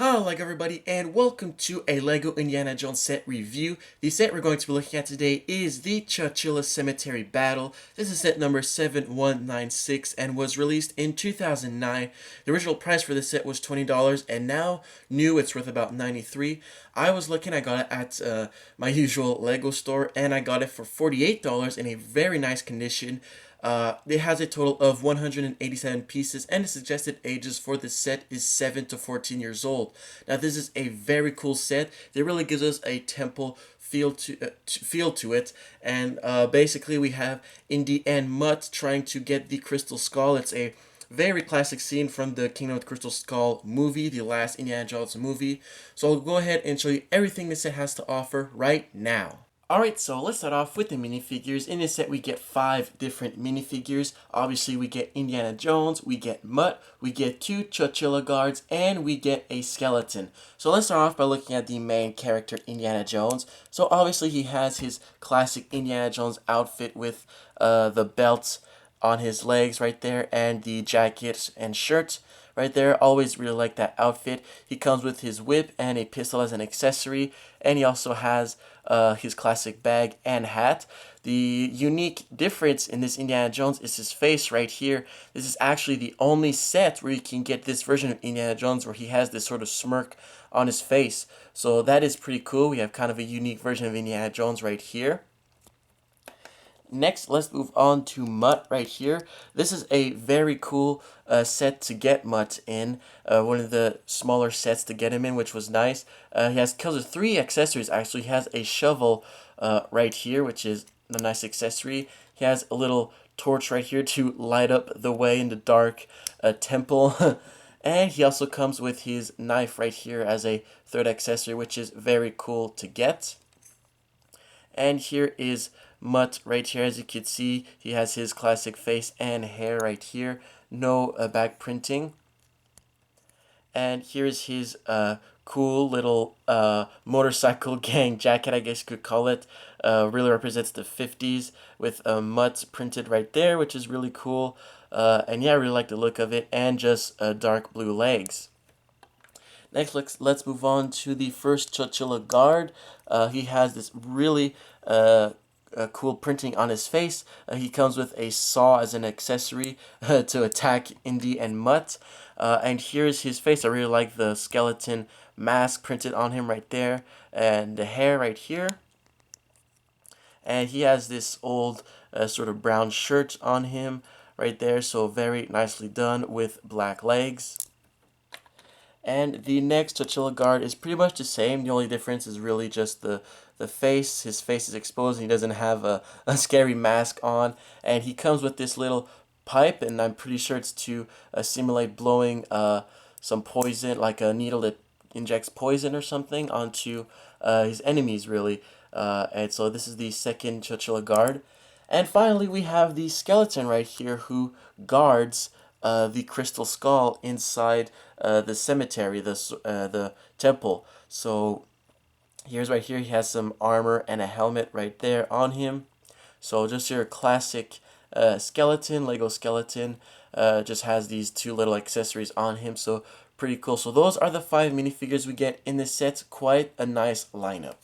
Hello everybody and welcome to a LEGO Indiana Jones set review. The set we're going to be looking at today is the Chauchilla Cemetery Battle. This is set number 7196 and was released in 2009. The original price for this set was $20 and now new it's worth about $93. I was looking, I got it at my usual LEGO store and I got it for $48 in a very nice condition. It has a total of 187 pieces, and the suggested ages for this set is 7 to 14 years old. Now, this is a very cool set. It really gives us a temple feel to it, and basically we have Indy and Mutt trying to get the Crystal Skull. It's a very classic scene from the Kingdom of the Crystal Skull movie, the last Indiana Jones movie. So I'll go ahead and show you everything this set has to offer right now. Alright, so let's start off with the minifigures. In this set, we get 5 different minifigures. Obviously, we get Indiana Jones, we get Mutt, we get 2 Chauchilla guards, and we get a skeleton. So let's start off by looking at the main character, Indiana Jones. So obviously, he has his classic Indiana Jones outfit with the belts on his legs right there, and the jacket and shirt right there. Always really like that outfit. He comes with his whip and a pistol as an accessory, and he also has his classic bag and hat. The unique difference in this Indiana Jones is his face right here. This is actually the only set where you can get this version of Indiana Jones where he has this sort of smirk on his face. So that is pretty cool. We have kind of a unique version of Indiana Jones right here. Next, let's move on to Mutt right here. This is a very cool set to get Mutt in. One of the smaller sets to get him in, which was nice. He has kills with 3 accessories, actually. He has a shovel right here, which is a nice accessory. He has a little torch right here to light up the way in the dark temple. And he also comes with his knife right here as a 3rd accessory, which is very cool to get. And here is Mutt right here. As you can see, he has his classic face and hair right here. No back printing. And here's his cool little motorcycle gang jacket, I guess you could call it. Really represents the 50s with Mutt printed right there, which is really cool. And yeah, I really like the look of it, and just dark blue legs. Next, let's move on to the first Chauchilla guard. He has this really cool printing on his face. He comes with a saw as an accessory to attack Indy and Mutt. And here's his face. I really like the skeleton mask printed on him right there, and the hair right here. And he has this old sort of brown shirt on him right there, so very nicely done with black legs. And the next Chauchilla guard is pretty much the same. The only difference is really just the face. His face is exposed and he doesn't have a scary mask on. And he comes with this little pipe, and I'm pretty sure it's to simulate blowing some poison, like a needle that injects poison or something, onto his enemies, really. And so this is the second Chauchilla guard. And finally, we have the skeleton right here who guards the crystal skull inside the cemetery, the temple. So here's right here, he has some armor and a helmet right there on him. So just your classic skeleton, Lego skeleton, just has these 2 little accessories on him. So pretty cool. So those are the 5 minifigures we get in this set. Quite a nice lineup.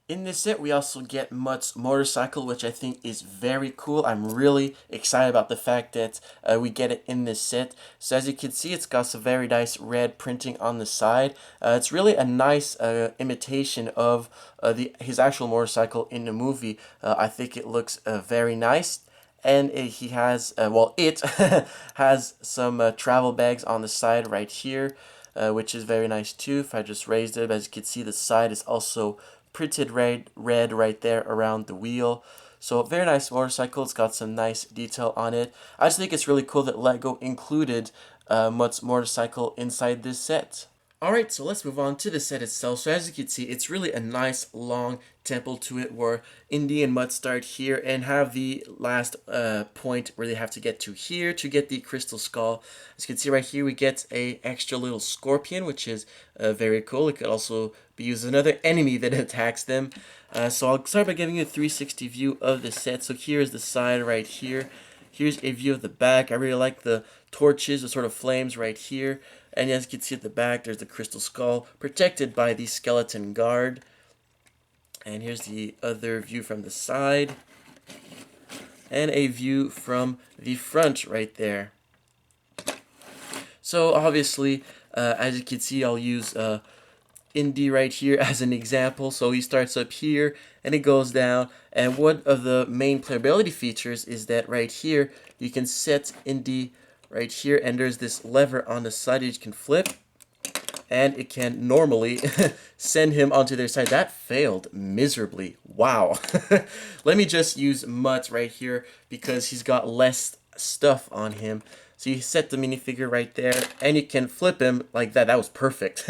In this set, we also get Mutt's motorcycle, which I think is very cool. I'm really excited about the fact that we get it in this set. So as you can see, it's got some very nice red printing on the side. It's really a nice imitation of his actual motorcycle in the movie. I think it looks very nice. And he has, it has some travel bags on the side right here, which is very nice too. If I just raised it, as you can see, the side is also printed red right there around the wheel. So very nice motorcycle. It's got some nice detail on it. I just think it's really cool that LEGO included Mutt's motorcycle inside this set. Alright, so let's move on to the set itself. So as you can see, it's really a nice long temple to it where Indy and Mutt start here and have the last point where they have to get to here to get the crystal skull. As you can see right here, we get a extra little scorpion, which is very cool. It could also be used as another enemy that attacks them. So I'll start by giving you a 360 view of the set. So here's the side right here. Here's a view of the back. I really like the torches, the sort of flames right here. And as you can see at the back, there's the crystal skull protected by the skeleton guard. And here's the other view from the side. And a view from the front right there. So obviously, as you can see, I'll use Indy right here as an example. So he starts up here and it goes down. And one of the main playability features is that right here, you can set Indy right here, and there's this lever on the side that you can flip, and it can normally send him onto their side. That failed miserably. Wow. Let me just use Mutt right here because he's got less stuff on him. So you set the minifigure right there, and you can flip him like that. That was perfect.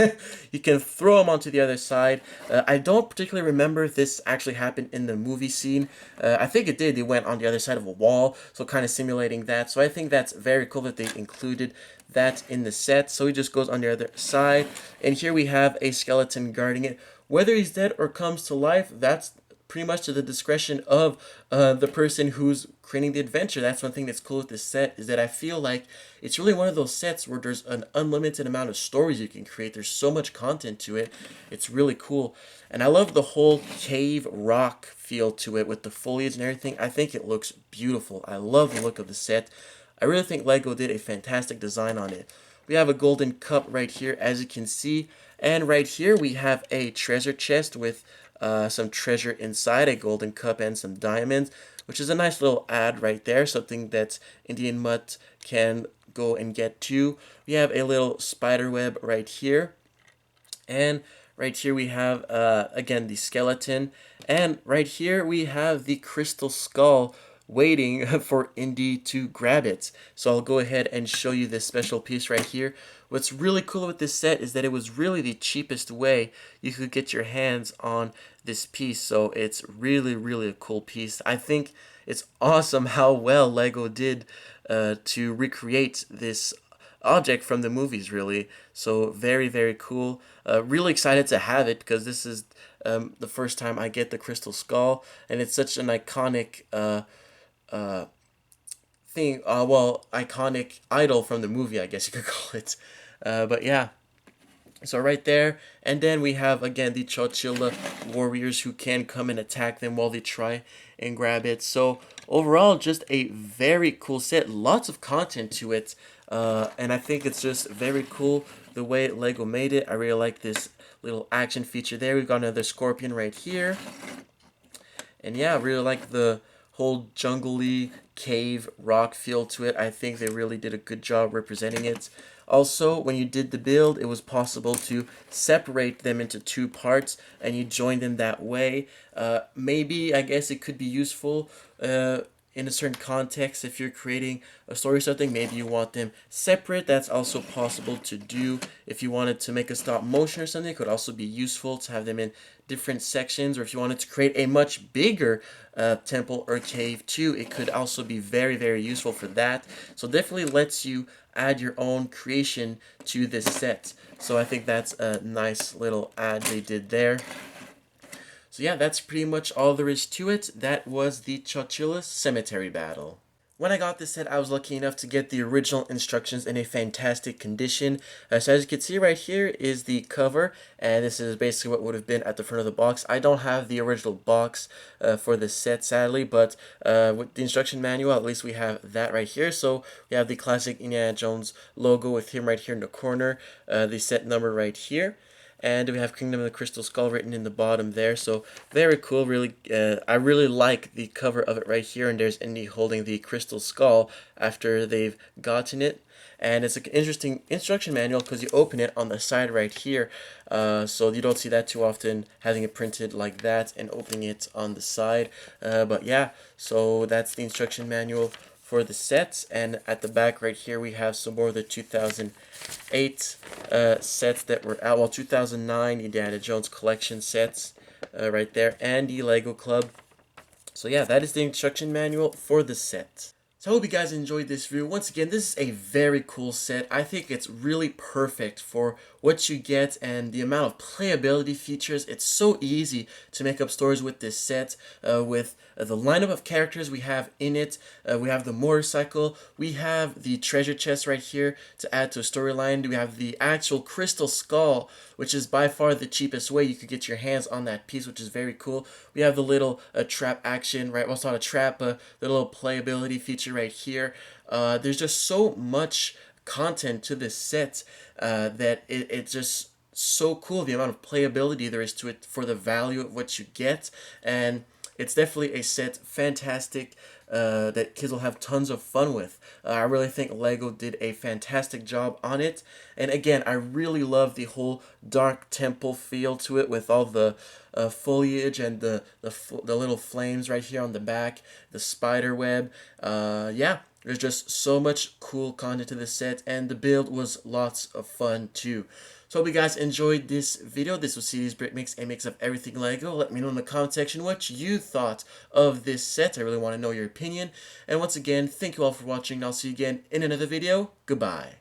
You can throw him onto the other side. I don't particularly remember if this actually happened in the movie scene. I think it did. They went on the other side of a wall, so kind of simulating that. So I think that's very cool that they included that in the set. So he just goes on the other side, and here we have a skeleton guarding it. Whether he's dead or comes to life, that's pretty much to the discretion of the person who's creating the adventure. That's one thing that's cool with this set, is that I feel like it's really one of those sets where there's an unlimited amount of stories you can create. There's so much content to it. It's really cool. And I love the whole cave rock feel to it with the foliage and everything. I think it looks beautiful. I love the look of the set. I really think LEGO did a fantastic design on it. We have a golden cup right here, as you can see. And right here we have a treasure chest with some treasure inside, a golden cup and some diamonds, which is a nice little ad right there, something that Indian Mutt can go and get to. We have a little spider web right here, and right here we have again the skeleton, and right here we have the crystal skull waiting for Indy to grab it. So I'll go ahead and show you this special piece right here. What's really cool with this set is that it was really the cheapest way you could get your hands on this piece. So it's really a cool piece. I think it's awesome how well LEGO did to recreate this object from the movies, really. So very cool. Really excited to have it because this is the first time I get the crystal skull, and it's such an iconic thing, well, iconic idol from the movie, I guess you could call it. But yeah, so right there, and then we have again the Chauchilla warriors who can come and attack them while they try and grab it. So overall, just a very cool set, lots of content to it, and I think it's just very cool the way LEGO made it. I really like this little action feature there. We've got another scorpion right here, and yeah, I really like the whole jungly cave rock feel to it. I think they really did a good job representing it. Also, when you did the build, it was possible to separate them into two parts, and you join them that way. Maybe, I guess it could be useful in a certain context. If you're creating a story or something, maybe you want them separate. That's also possible to do. If you wanted to make a stop motion or something, it could also be useful to have them in different sections. Or if you wanted to create a much bigger temple or cave too, it could also be very useful for that. So definitely lets you add your own creation to this set. So I think that's a nice little ad they did there. So yeah, that's pretty much all there is to it. That was the Chauchilla Cemetery Battle. When I got this set, I was lucky enough to get the original instructions in a fantastic condition. So as you can see right here is the cover, and this is basically what would have been at the front of the box. I don't have the original box for the set, sadly, but with the instruction manual, at least we have that right here. So we have the classic Indiana Jones logo with him right here in the corner, the set number right here. And we have Kingdom of the Crystal Skull written in the bottom there. So very cool. Really, I really like the cover of it right here. And there's Indy holding the crystal skull after they've gotten it. And it's an interesting instruction manual because you open it on the side right here. So you don't see that too often, having it printed like that and opening it on the side. But yeah, so that's the instruction manual for the sets. And at the back right here we have some more of the 2008 sets that were out. Well, 2009 Indiana Jones collection sets right there, and the Lego Club. So yeah, that is the instruction manual for the set. So I hope you guys enjoyed this video. Once again, this is a very cool set. I think it's really perfect for what you get and the amount of playability features. It's so easy to make up stories with this set, with the lineup of characters we have in it. We have the motorcycle, we have the treasure chest right here to add to a storyline. We have the actual crystal skull, which is by far the cheapest way you could get your hands on that piece, which is very cool. We have the little trap action, right? Well, it's not a trap, the little playability feature right here. There's just so much content to this set that it's just so cool, the amount of playability there is to it for the value of what you get. And it's definitely a set fantastic that kids will have tons of fun with. I really think Lego did a fantastic job on it. And again, I really love the whole dark temple feel to it with all the foliage and the little flames right here on the back, the spider web. Yeah, there's just so much cool content to this set, and the build was lots of fun too. So hope you guys enjoyed this video. This was CD's Brick Mix, a mix of everything Lego. Let me know in the comment section what you thought of this set. I really want to know your opinion. And once again, thank you all for watching. I'll see you again in another video. Goodbye.